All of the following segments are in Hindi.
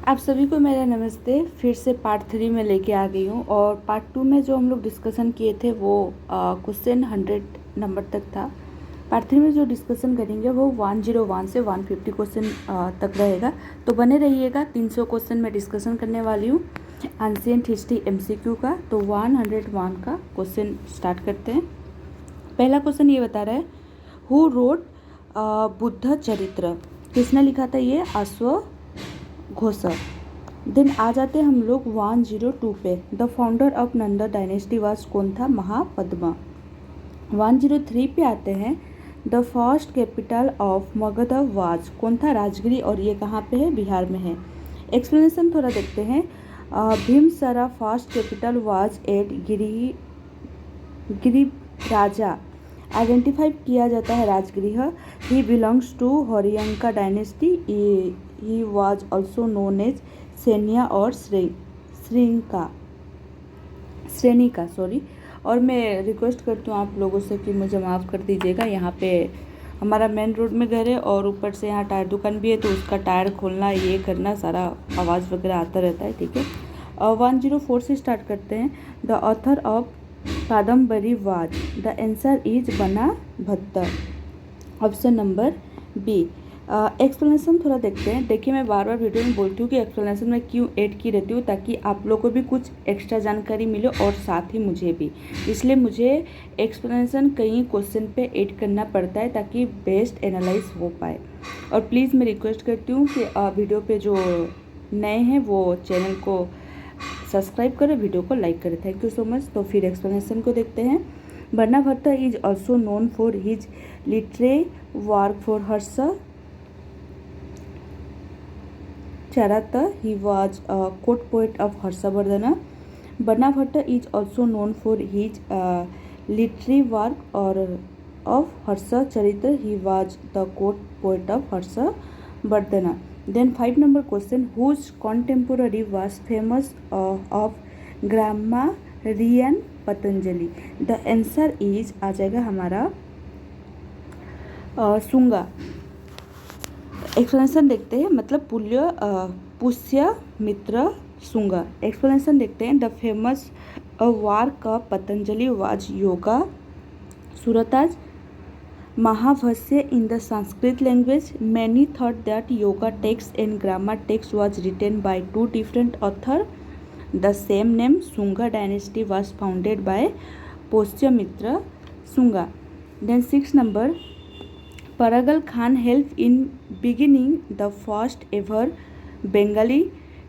आप सभी को मेरा नमस्ते। फिर से पार्ट 3 में लेके आ गई हूँ और पार्ट 2 में जो हम लोग डिस्कशन किए थे वो क्वेश्चन 100 नंबर तक था। पार्ट 3 में जो डिस्कशन करेंगे वो 101 से 150 क्वेश्चन तक रहेगा, तो बने रहिएगा। 300 क्वेश्चन में डिस्कशन करने वाली हूँ एंशिएंट हिस्ट्री MCQ का। तो 101 का क्वेश्चन स्टार्ट करते हैं। पहला क्वेश्चन ये बता रहा है, हु रोड बुद्ध चरित्र, किसने लिखा था ये? अश्वघोष। देन आ जाते हैं हम लोग 102 पे। The founder of Nanda dynasty was कौन था? महापद्मा। 103 पे आते हैं, the first capital of Magadh was कौन था? राजगिरी, और ये कहाँ पे है? बिहार में है। एक्सप्लेनेशन थोड़ा देखते हैं। Bimbisara first capital was at Girivraja, identify किया जाता है Rajgriha. He belongs to Haryanka dynasty. He was also known as Seniya और श्रेणिका सॉरी। और मैं रिक्वेस्ट करती हूँ आप लोगों से कि मुझे माफ़ कर दीजिएगा। यहाँ पे हमारा मेन रोड में घर है और ऊपर से यहाँ टायर दुकान भी है, तो उसका टायर खोलना, ये करना, सारा आवाज़ वगैरह आता रहता है, ठीक है। 104 से स्टार्ट करते हैं। The author of Kadambari was, the answer is Bana Bhatta, option number B. Explanation थोड़ा देखते हैं। देखिए, मैं बार बार वीडियो में बोलती हूँ कि एक्सप्लेनेशन में क्यों ऐड की रहती हूँ, ताकि आप लोगों को भी कुछ एक्स्ट्रा जानकारी मिले और साथ ही मुझे भी। इसलिए मुझे एक्सप्लेनेशन कई क्वेश्चन पे ऐड करना पड़ता है ताकि बेस्ट एनालाइज हो पाए। और प्लीज़ मैं रिक्वेस्ट करती हूँ कि वीडियो पे जो नए हैं वो चैनल को सब्सक्राइब करें, वीडियो को लाइक करें। Thank you so much. तो फिर एक्सप्लेनेशन को देखते हैं। Bana Bhatta is also known for his literary work for Harsha Charatha. He was a court poet of Harshavardhana. Banna Bhatta is also known for his literary work of Harsha Charitra. He was the court poet of Harshavardhana. Then 5 number question, whose contemporary was famous of grammarian Patanjali? The answer is आ जाएगा हमारा सुंगा। एक्सप्लेनेशन देखते हैं, मतलब पुष्यमित्र शुंगा। एक्सप्लेनेशन देखते हैं। The famous work of Patanjali was Yoga Sutras Mahabhashya in the Sanskrit language. Many thought that yoga text and grammar text was written by 2 different author. The same name Shunga dynasty was founded by Pushyamitra Shunga. Then 6 number, Paragal Khan helped in beginning the first ever Bengali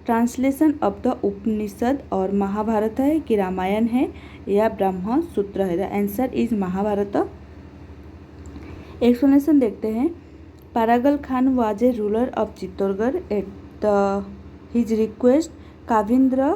translation of the Upanishad। और महाभारत है कि रामायण है या ब्रह्म सूत्र है? The answer is Mahabharata. Explanation देखते हैं। Paragal Khan was a ruler of Chittorgarh. At his request Kavindra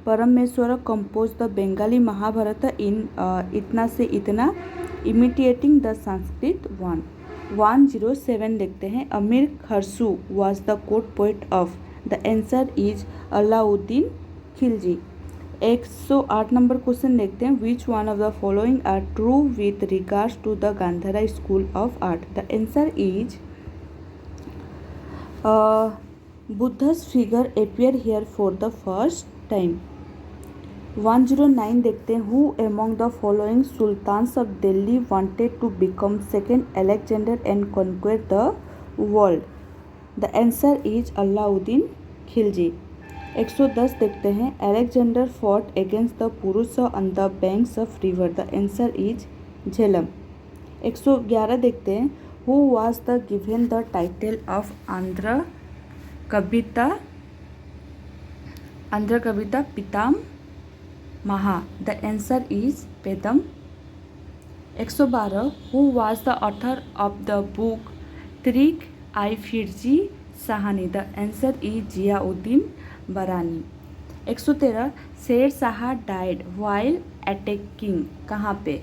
Parameshwar composed the Bengali Mahabharat in इतना से इतना, imitating the Sanskrit one। 107 देखते हैं। अमीर खरसू was the court poet of. The answer is Alauddin Khilji. 108 number question देखते हैं। Which one of the following are true with regards to the Gandhara school of art? The answer is Buddha's figure appear here for the first time. 109 देखते हैं। Who among the following sultans of Delhi wanted to become second Alexander and conquer the world? The answer is Alauddin Khilji. 110 देखते हैं। Alexander fought against the Porus on the banks of river. The answer is Jhelum. 111 देखते हैं। Who was the given the title of Andhra Kavita Pitamaha? The answer is Peddana. 112 who was the author of the book Tarikh i Firoz Shahi? The answer is Ziauddin Barani. 113 Sher Shah died while attacking कहाँ पे?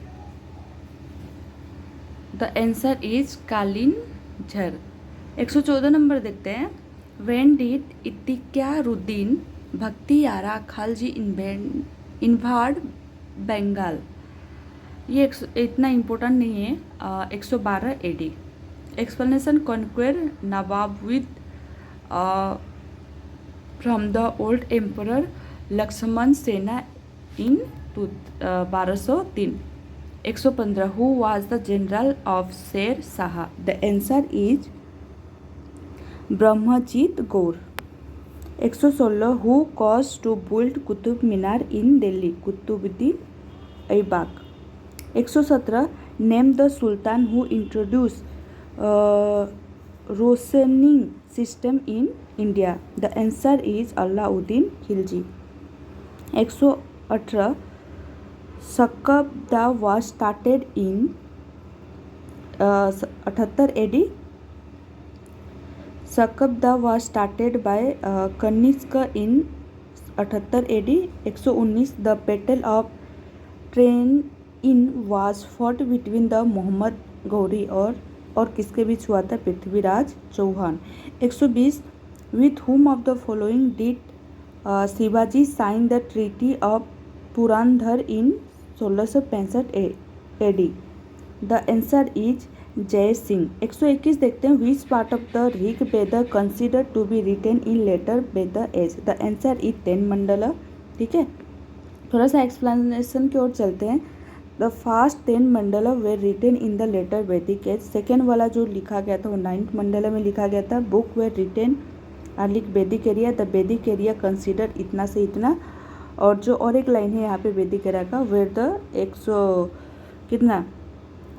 The answer is Kalinjar. 114 number देखते हैं। When did इतिक्यारुद्दीन Bakhtiyar Khalji invade Bengal? ये इतना इम्पोर्टेंट नहीं है। 112 AD। Explanation, conquer Nabadwip from the old emperor Lakshman Sena in 1203। 115 who was the general of Sher Shah? The answer is Brahmajit Gaur. 116 who cause to build Qutub Minar in Delhi? Qutubuddin Aibak. 117 name the sultan who introduce rationing system in India? The answer is Alauddin Khilji. 118 Sakabda was started in 78 AD. Sakabda was started by Kanishka in 78 AD. 119 The Battle of Trenn was fought between the Mohammad Ghori और किसके बीच हुआ था? Prithviraj Chauhan. 120 With whom of the following did Shivaji sign the treaty of Purandar in 1665 AD? The answer is Jai Singh. 121 देखते हैं which part of the Rig Veda consider to be written in later Veda age? The answer is 10 mandala. ठीक है, थोड़ा सा एक्सप्लेनेशन की ओर चलते हैं। The first 10 mandala where retain in the letter वैदिक एज। सेकेंड वाला जो लिखा गया था वो 9th मंडला में लिखा गया था। बुक वेर रिटेन अर्ली वैदिक एरिया, द वैदिक एरिया कंसिडर इतना से इतना। और जो और एक लाइन है यहाँ पे वैदिक एरा का, वेर द 100 कितना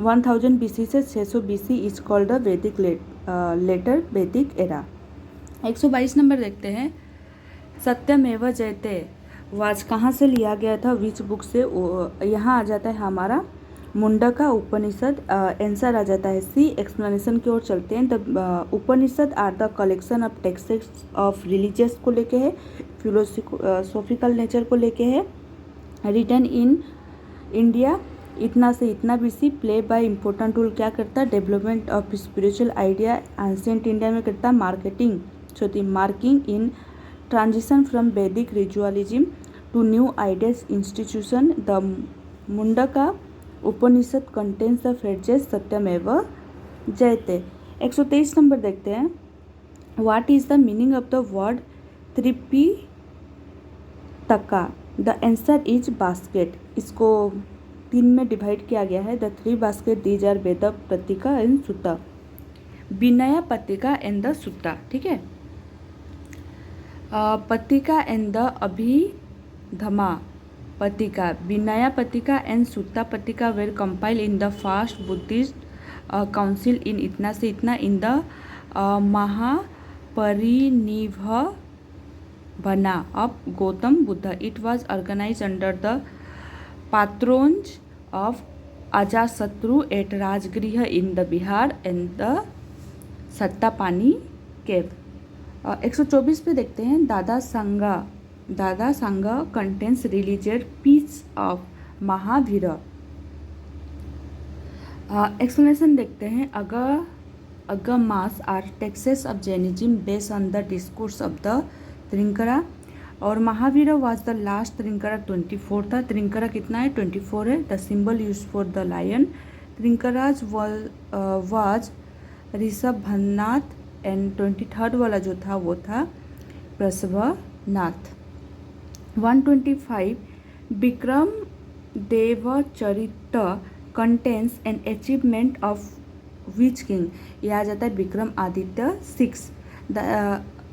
1000 BC से 600 BC इज कॉल्ड द वैदिक लेटर वैदिक एरा। 122 नंबर देखते हैं। सत्यमेव जयते वाज कहाँ से लिया गया था? विच बुक से? यहाँ आ जाता है हमारा मुंडका उपनिषद। आंसर आ जाता है सी। एक्सप्लेनेशन की ओर चलते हैं। The Upanishad are the collection of texts of religious को लेके है, फिलोसॉफिकल नेचर को लेके है, रिटन इन इंडिया इतना से इतना BC। Play by important role क्या करता है? Development of spiritual idea ancient India में करता है। मार्केटिंग छोटी marking in transition from Vedic ritualism to new ideas institution. The Mundaka Upanishad contains the phrases Satyameva Jayate. 123 number देखते हैं। What is the meaning of the word Tripitaka? The answer is basket. इसको 3 में डिवाइड किया गया है। द 3 बास्केट दीज आर वेद पत्रिका and Sutta, Vinay Patrika and the सुत्ता। ठीक है, पत्रिका एंड द अभिधमा पत्रिका, Vinay Patrika and Sutta Pitaka were compile in the first Buddhist council in इतना से इतना in the Mahaparinirvana of Gautam Buddha. It was organize under the patronage of Ajasatru at Rajgriha in the Bihar and the Saptaparni cave. 124 पे देखते हैं। दादा संगा contains religious peace of Mahavir. Explanation देखते हैं। Agamas are texts of Jainism based on the discourse of the Tirthankara. और Mahavir was the last Tirthankara 24 था। त्रिंकरा कितना है? 24 है। The symbol use for the lion. Tirthankaras was Rishabhanath and 23rd वाला जो था वो था Parshvanath. 125 Vikram Devcharit contains an achievement of which king? यह आ जाता है Vikram Aditya 6। The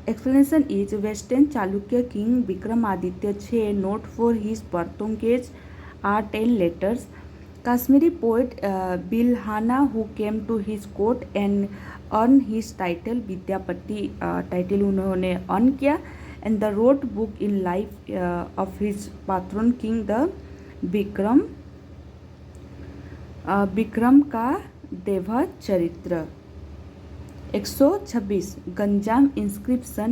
explanation is Western Chalukya king Vikramaditya 6 note for his Pertongage are 10 letters. Kashmiri poet Bilhana who came to his court and earned his title Vidyapati title उन्होंने earn किया and the wrote book in life of his patron king the Vikram का Dev Charitra. 126 Ganjam inscription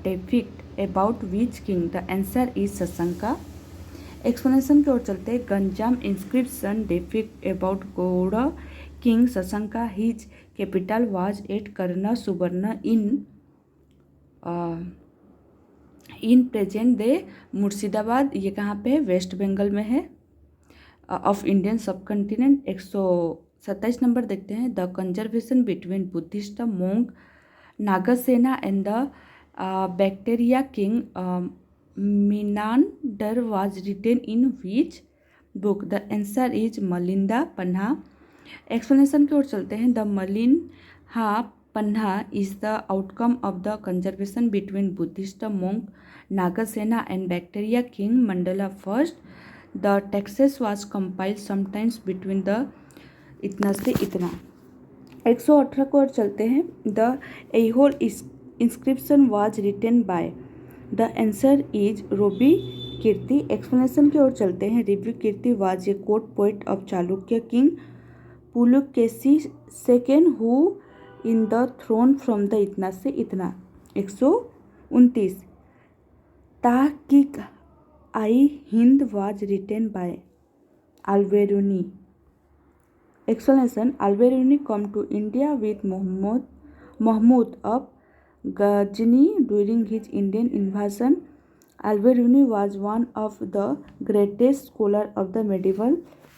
depict about which king? The answer is Shashanka. Explanation की ओर चलते हैं। Ganjam inscription depict about Gaur king Shashanka. His capital was at Karna Suvarna in present day Murshidabad. ये कहाँ पे है? वेस्ट बंगाल में है of Indian subcontinent. 127 number देखते हैं। The conservation between Buddhist monk Nagasena and the bacteria king Menander was written in which book? The answer is Malinda Panha. Explanation की ओर चलते हैं. The Milinda Panha is the outcome of the conservation between Buddhist monk Nagasena and bacteria king Menander first. The texts was compiled sometimes between the इतना से इतना. 118 को ओर चलते हैं. The Aihole inscription was written by. The answer is Ravi Kirti. Explanation की ओर चलते हैं. Ravi Kirti was a court poet of Chalukya king Pulakeshi second who in the throne from the इतना से इतना. 129 Tahqiq i Hind was written by Alberuni. Explanation. Al-Biruni come to India with Mahmud of Ghazni during his Indian invasion. Al-Biruni was one of the greatest scholars of the medieval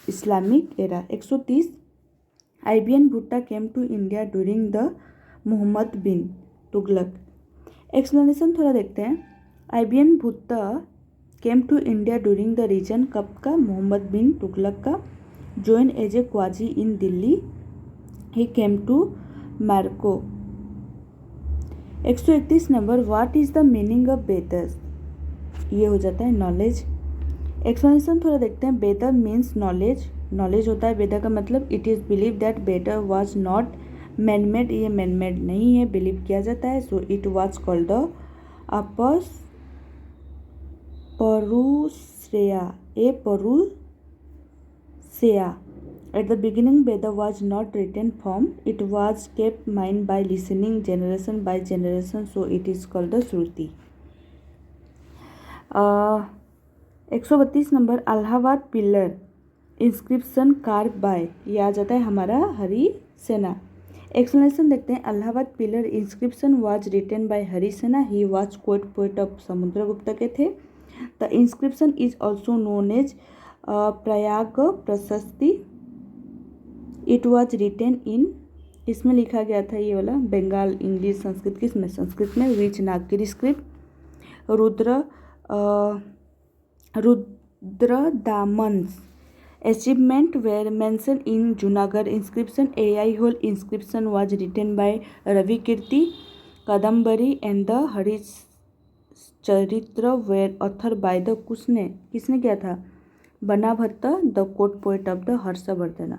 Islamic era. 130 Ibn Bhutta came to India during the Muhammad bin Tughlaq. Explanation थोड़ा देखते हैं. Ibn Bhutta came to India during the region कब का? मोहम्मद बिन तुगलक का. Joined as a Qazi in Delhi, he came to Morocco. 131 number. What is the meaning of Vedas? ये हो जाता है नॉलेज. एक्सप्लेनेशन थोड़ा देखते हैं. वेदा मीन्स नॉलेज. नॉलेज होता है वेदा का मतलब. It is believe that Veda was not man made. ये मैन मेड नहीं है, बिलीव किया जाता है. So it was called the Apaurusheya. At the beginning, Veda was not written form. It was kept mind by listening generation by generation. So it is called the Shruti. 132 number. Allahabad pillar inscription carve by. ये आ जाता है हमारा हरि सेना. एक्सप्लेनेशन देखते हैं. Allahabad pillar inscription was written by Harisena. He was court poet of Samudragupta के थे. The inscription is also known as Prayag Prashasti. It was written in. इसमें लिखा गया था ये वाला बंगाल इंग्लिश संस्कृत. किसमें? संस्कृत में. Which Nagari script. Rudradaman's achievement were mention in Junagadh inscription. Aihole inscription was written by Ravi Kirti. Kadambari and the Harshacharita were author by the किसने किया था? Banabhatta the court poet of the Harshavardhan.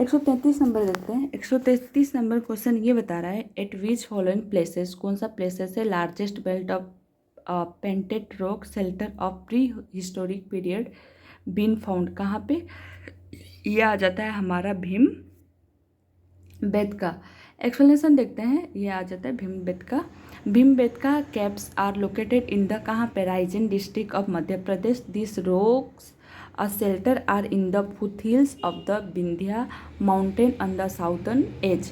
133 number देखते हैं. 133 नंबर क्वेश्चन ये बता रहा है. एट विच फॉलोइंग प्लेसेस, कौन सा प्लेसेस है largest belt of painted rock shelter of prehistoric period been found. कहाँ पे? ये आ जाता है हमारा भीम बेतका. एक्सप्लेनेशन देखते हैं. ये आ जाता है Bhimbetka. Bhimbetka caves are located in the कहाँ पे? Raisen district of Madhya Pradesh. This rocks a shelter are in the foothills of the Vindhya mountain on the southern edge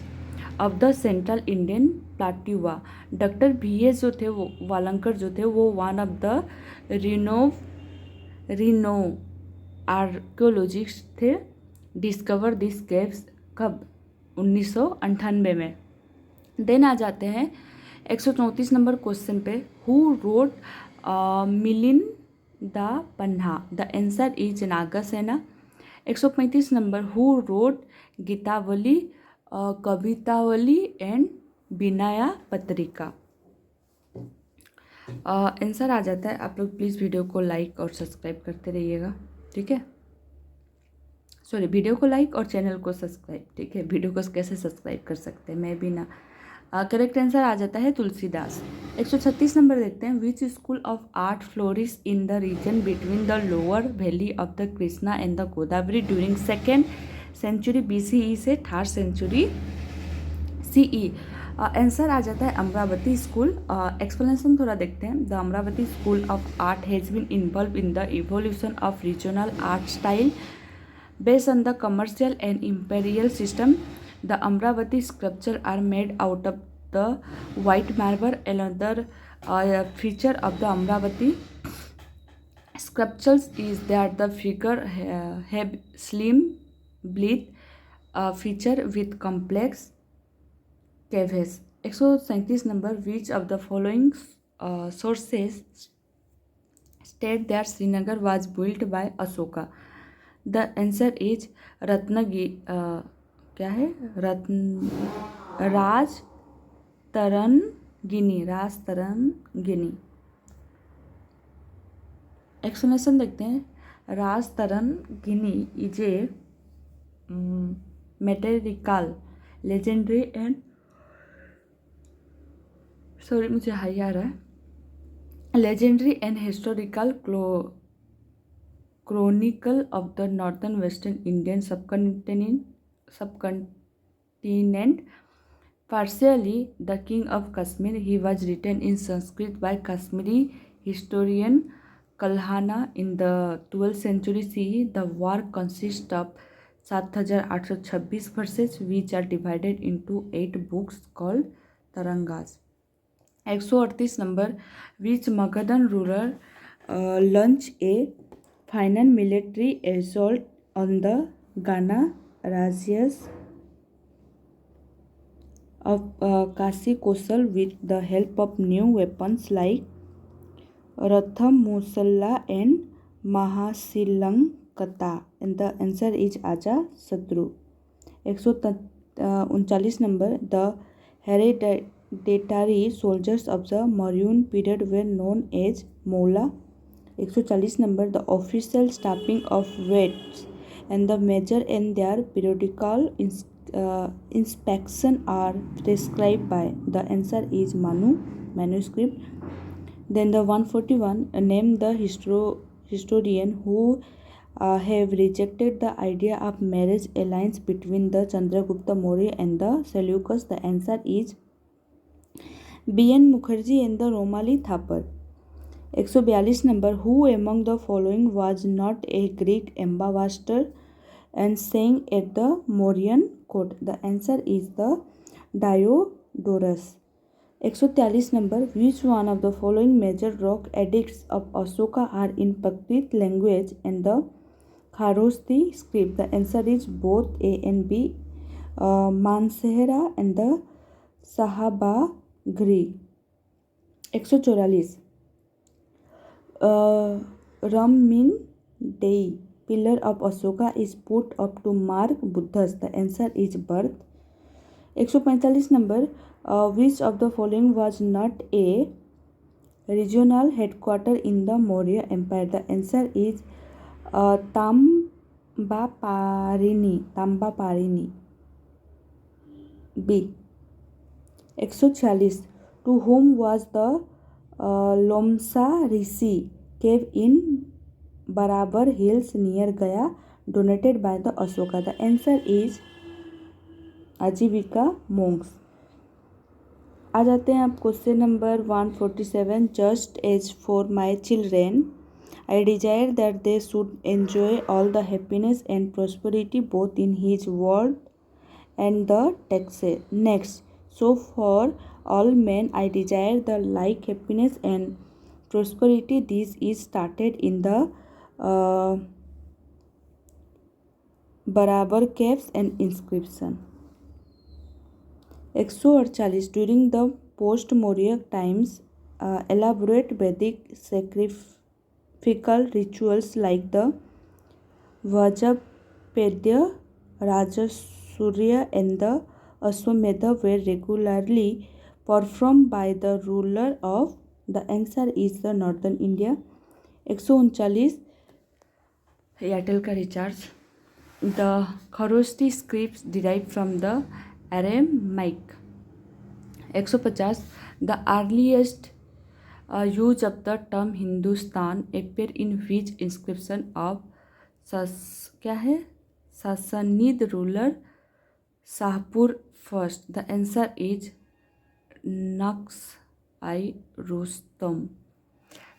of the central Indian plateau. Doctor VS जो थे वो वालंकर जो थे वो one of the renowned archaeologist थे. डिस्कवर दिस केव्स कब? 1998 में. देन आ जाते हैं 134 नंबर क्वेश्चन पे. Who wrote Milind the Panha. The answer is Nagasena. 135 number. Who wrote Gitavali Kavitavali and Vinaya Patrika. Answer आ जाता है. आप लोग प्लीज़ वीडियो को लाइक और सब्सक्राइब करते रहिएगा. ठीक है. सॉरी, वीडियो को लाइक और चैनल को सब्सक्राइब. ठीक है. वीडियो को कैसे सब्सक्राइब कर सकते हैं, मैं भी ना. करेक्ट आंसर आ जाता है तुलसीदास. 136 नंबर देखते हैं. Which school of art flourish in the region between the lower valley of the Krishna and the Godavari during 2nd century BCE से 3rd सेंचुरी CE. आंसर आ जाता है अमरावती स्कूल. एक्सप्लेनेशन थोड़ा देखते हैं. The Amaravati school of art has been involve in the evolution of regional art style based on the commercial and imperial system. The Amravati sculptures are made out of the white marble. Another feature of the Amravati sculptures is that the figure have slim bleed feature with complex caves. 137 number, which of the following sources state that Srinagar was built by Ashoka? The answer is क्या है, राज तरनगिनी। एक्सप्लेनेशन देखते हैं। राज तरनगिनी इज ए मेटेरिकल लेजेंडरी एंड मुझे हाई आ रहा है, legendary and historical chronicle of the northern western Indian subcontinent, partially the king of Kashmir. He was written in Sanskrit by Kashmiri historian Kalhana in the 12th century CE. The work consists of 7,826 verses which are divided into 8 books called Tarangas. 138 number, which Magadhan ruler launch A final military assault on the Gana Razias of Kasi Kosal with the help of new weapons like Ratham Musalla and Mahasilankata, and the answer is Aja Satru. 139 number, the hereditary soldiers of the Mauryan period were known as Molla. 140 number, the official stamping of weights and the measure and their periodical inspection are prescribed by. The answer is manuscript. Then the 141, name the historian who have rejected the idea of marriage alliance between the Chandragupta Maurya and the Seleucus. The answer is B.N. Mukherjee and the Romali Thapar. 142 number, who among the following was not a Greek ambassador and sang at the Mauryan court? The answer is the Diodorus. 143 number, which one of the following major rock edicts of Ashoka are in Prakrit language and the Kharosthi script? The answer is both A and B, Mansehra and the Sahabagri. 144, Ramin Dei, pillar of Ashoka, is put up to mark Buddhas. The answer is birth. 145 number, which of the following was not a regional headquarter in the Maurya Empire? The answer is Tambaparini. B. 146, to whom was the Lomsa Rishi cave in Barabar Hills near Gaya donated by the Ashoka? The answer is Ajivika monks. आ जाते हैं आप question number 147, just as for my children I desire that they should enjoy all the happiness and prosperity both in his world and the next. So for all men I desire the like happiness and prosperity. This is started in the Barabar caves and inscription. 148, during the post Maurya times elaborate Vedic sacrificial rituals like the Vajapedya, Rajasurya and the Ashwamedha were regularly performed by the ruler of. The answer is the northern India. 139, Airtel का recharge. The Kharosthi scripts derived from the Aramaic. 150, the earliest use of the term Hindustan appear in which inscription of Sassanid ruler Shahpur first? The answer is Naqsh-i-Rustam.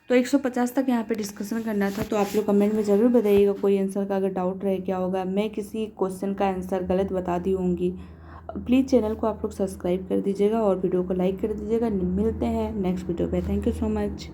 तो 150 तक यहाँ पे डिस्कशन करना था. तो आप लोग कमेंट में ज़रूर बताइएगा कोई आंसर का अगर डाउट रहे क्या होगा. मैं किसी क्वेश्चन का आंसर गलत बता दी होंगी. प्लीज़ चैनल को आप लोग सब्सक्राइब कर दीजिएगा और वीडियो को लाइक कर दीजिएगा. मिलते हैं नेक्स्ट वीडियो पे. Thank you so much.